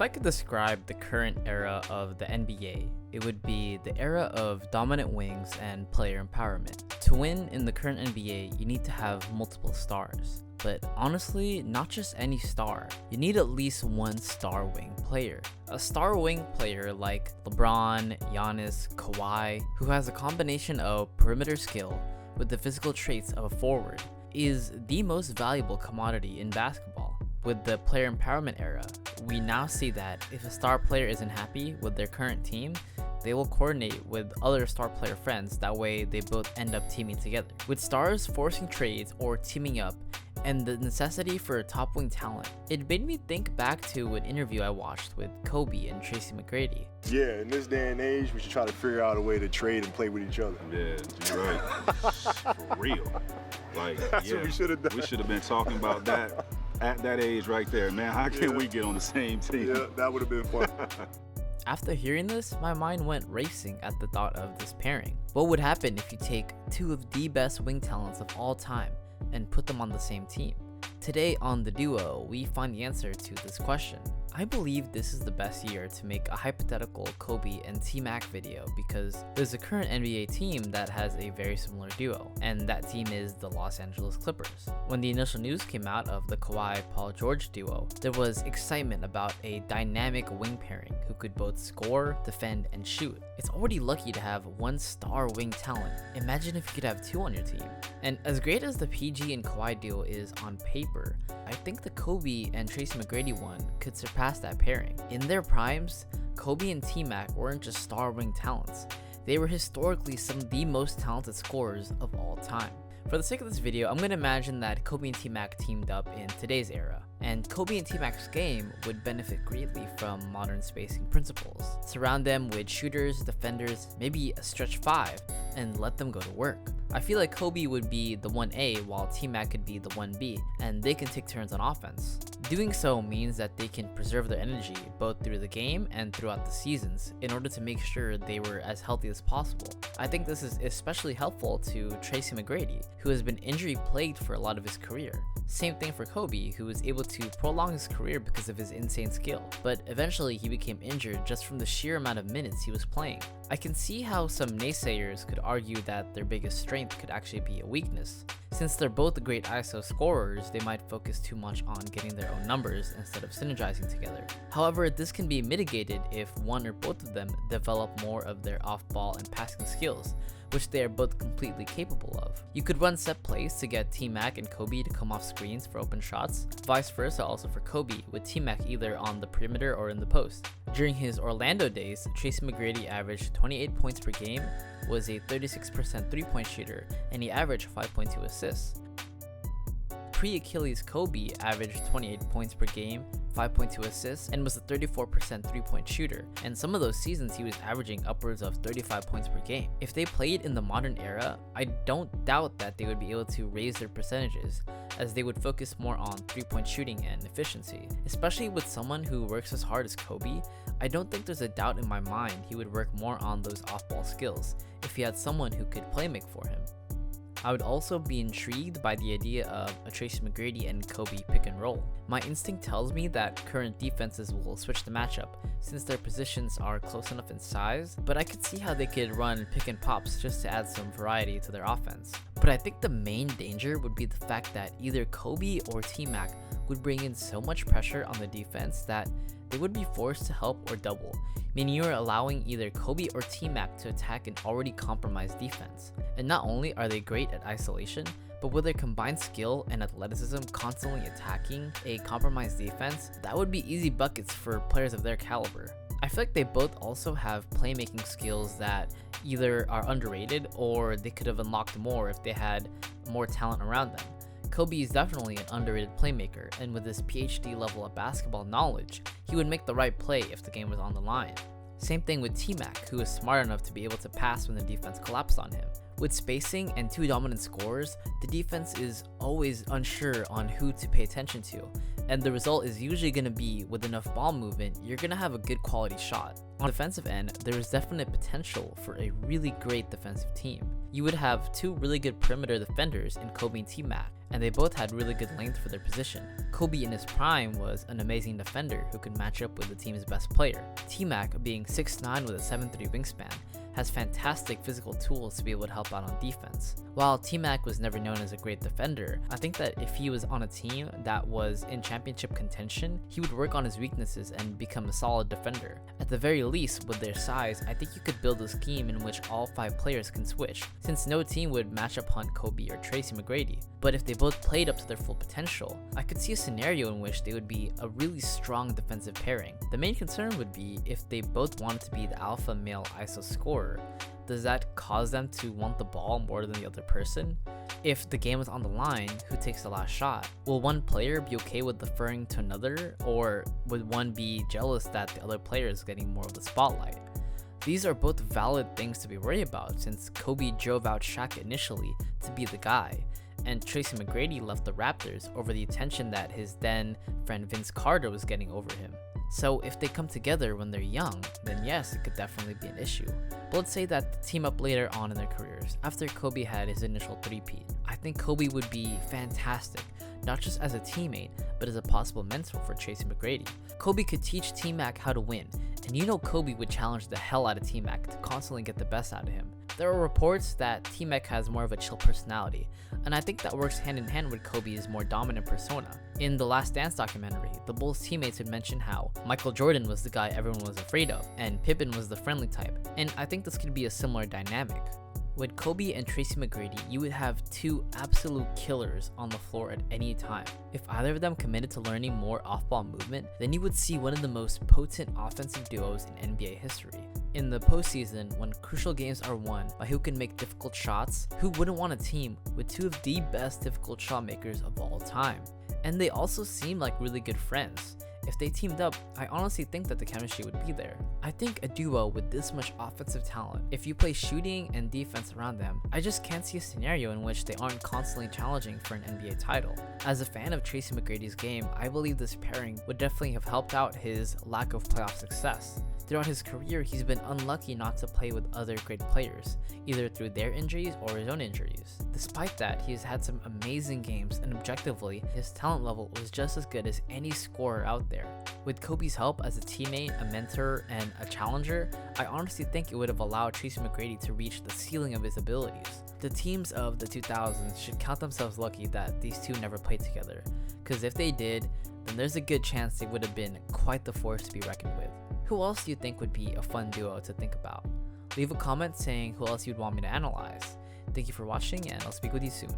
If I could describe the current era of the NBA, it would be the era of dominant wings and player empowerment. To win in the current NBA, you need to have multiple stars. But honestly, not just any star. You need at least one star wing player. A star wing player like LeBron, Giannis, Kawhi, who has a combination of perimeter skill with the physical traits of a forward, is the most valuable commodity in basketball. With the player empowerment era, we now see that if a star player isn't happy with their current team, they will coordinate with other star player friends, that way they both end up teaming together. With stars forcing trades or teaming up, and the necessity for a top wing talent, it made me think back to an interview I watched with Kobe and Tracy McGrady. Yeah, in this day and age, we should try to figure out a way to trade and play with each other. Yeah, you're right. For real. Like, That's what we should have done. We should have been talking about that at that age right there, man. How can we get on the same team? Yeah, that would have been fun. After hearing this, my mind went racing at the thought of this pairing. What would happen if you take two of the best wing talents of all time and put them on the same team? Today on The Duo, we find the answer to this question. I believe this is the best year to make a hypothetical Kobe and TMAC video because there's a current NBA team that has a very similar duo, and that team is the Los Angeles Clippers. When the initial news came out of the Kawhi-Paul George duo, there was excitement about a dynamic wing pairing who could both score, defend, and shoot. It's already lucky to have one star wing talent. Imagine if you could have two on your team. And as great as the PG and Kawhi duo is on paper, I think the Kobe and Tracy McGrady one could surpass that pairing. In their primes, Kobe and TMAC weren't just star wing talents. They were historically some of the most talented scorers of all time. For the sake of this video, I'm going to imagine that Kobe and TMAC teamed up in today's era, and Kobe and TMAC's game would benefit greatly from modern spacing principles. Surround them with shooters, defenders, maybe a stretch 5, and let them go to work. I feel like Kobe would be the 1A while TMAC could be the 1B, and they can take turns on offense. Doing so means that they can preserve their energy both through the game and throughout the seasons in order to make sure they were as healthy as possible. I think this is especially helpful to Tracy McGrady, who has been injury plagued for a lot of his career. Same thing for Kobe, who was able to prolong his career because of his insane skill, but eventually he became injured just from the sheer amount of minutes he was playing. I can see how some naysayers could argue that their biggest strength could actually be a weakness. Since they're both great ISO scorers, they might focus too much on getting their own numbers instead of synergizing together. However, this can be mitigated if one or both of them develop more of their off-ball and passing skills, which they are both completely capable of. You could run set plays to get TMAC and Kobe to come off screens for open shots, vice versa also for Kobe, with TMAC either on the perimeter or in the post. During his Orlando days, Tracy McGrady averaged 28 points per game, was a 36% three-point shooter, and he averaged 5.2 assists. Pre-Achilles Kobe averaged 28 points per game, 5.2 assists, and was a 34% three-point shooter, and some of those seasons he was averaging upwards of 35 points per game. If they played in the modern era, I don't doubt that they would be able to raise their percentages, as they would focus more on three-point shooting and efficiency. Especially with someone who works as hard as Kobe, I don't think there's a doubt in my mind he would work more on those off-ball skills if he had someone who could play make for him. I would also be intrigued by the idea of a Tracy McGrady and Kobe pick and roll. My instinct tells me that current defenses will switch the matchup since their positions are close enough in size, but I could see how they could run pick and pops just to add some variety to their offense. But I think the main danger would be the fact that either Kobe or TMAC would bring in so much pressure on the defense that they would be forced to help or double, meaning you are allowing either Kobe or TMAC to attack an already compromised defense. And not only are they great at isolation, but with their combined skill and athleticism constantly attacking a compromised defense, that would be easy buckets for players of their caliber. I feel like they both also have playmaking skills that either are underrated or they could have unlocked more if they had more talent around them. Kobe is definitely an underrated playmaker, and with his PhD level of basketball knowledge, he would make the right play if the game was on the line. Same thing with TMAC, who is smart enough to be able to pass when the defense collapsed on him. With spacing and two dominant scorers, the defense is always unsure on who to pay attention to, and the result is usually going to be with enough ball movement, you're going to have a good quality shot. On the defensive end, there is definite potential for a really great defensive team. You would have two really good perimeter defenders in Kobe and TMAC, and they both had really good length for their position. Kobe in his prime was an amazing defender who could match up with the team's best player. TMAC, being 6'9" with a 7'3" wingspan, has fantastic physical tools to be able to help out on defense. While TMAC was never known as a great defender, I think that if he was on a team that was in championship contention, he would work on his weaknesses and become a solid defender. At the very least, with their size, I think you could build a scheme in which all 5 players can switch, since no team would match up Hunt, Kobe, or Tracy McGrady. But if they both played up to their full potential, I could see a scenario in which they would be a really strong defensive pairing. The main concern would be if they both wanted to be the alpha male ISO scorer. Does that cause them to want the ball more than the other person? If the game is on the line, who takes the last shot? Will one player be okay with deferring to another, or would one be jealous that the other player is getting more of the spotlight? These are both valid things to be worried about, since Kobe drove out Shaq initially to be the guy, and Tracy McGrady left the Raptors over the attention that his then friend Vince Carter was getting over him. So if they come together when they're young, then yes, it could definitely be an issue. But let's say that they team up later on in their careers, after Kobe had his initial three-peat. I think Kobe would be fantastic, not just as a teammate, but as a possible mentor for Tracy McGrady. Kobe could teach TMAC how to win, and you know Kobe would challenge the hell out of TMAC to constantly get the best out of him. There are reports that TMAC has more of a chill personality, and I think that works hand in hand with Kobe's more dominant persona. In the Last Dance documentary, the Bulls teammates had mentioned how Michael Jordan was the guy everyone was afraid of, and Pippen was the friendly type, and I think this could be a similar dynamic. With Kobe and Tracy McGrady, you would have two absolute killers on the floor at any time. If either of them committed to learning more off-ball movement, then you would see one of the most potent offensive duos in NBA history. In the postseason, when crucial games are won by who can make difficult shots, who wouldn't want a team with two of the best difficult shot makers of all time? And they also seem like really good friends. If they teamed up, I honestly think that the chemistry would be there. I think a duo with this much offensive talent, if you play shooting and defense around them, I just can't see a scenario in which they aren't constantly challenging for an NBA title. As a fan of Tracy McGrady's game, I believe this pairing would definitely have helped out his lack of playoff success. Throughout his career, he's been unlucky not to play with other great players, either through their injuries or his own injuries. Despite that, he has had some amazing games, and objectively, his talent level was just as good as any scorer out there. With Kobe's help as a teammate, a mentor, and a challenger, I honestly think it would have allowed Tracy McGrady to reach the ceiling of his abilities. The teams of the 2000s should count themselves lucky that these two never played together, because if they did, then there's a good chance they would have been quite the force to be reckoned with. Who else do you think would be a fun duo to think about? Leave a comment saying who else you'd want me to analyze. Thank you for watching, and I'll speak with you soon.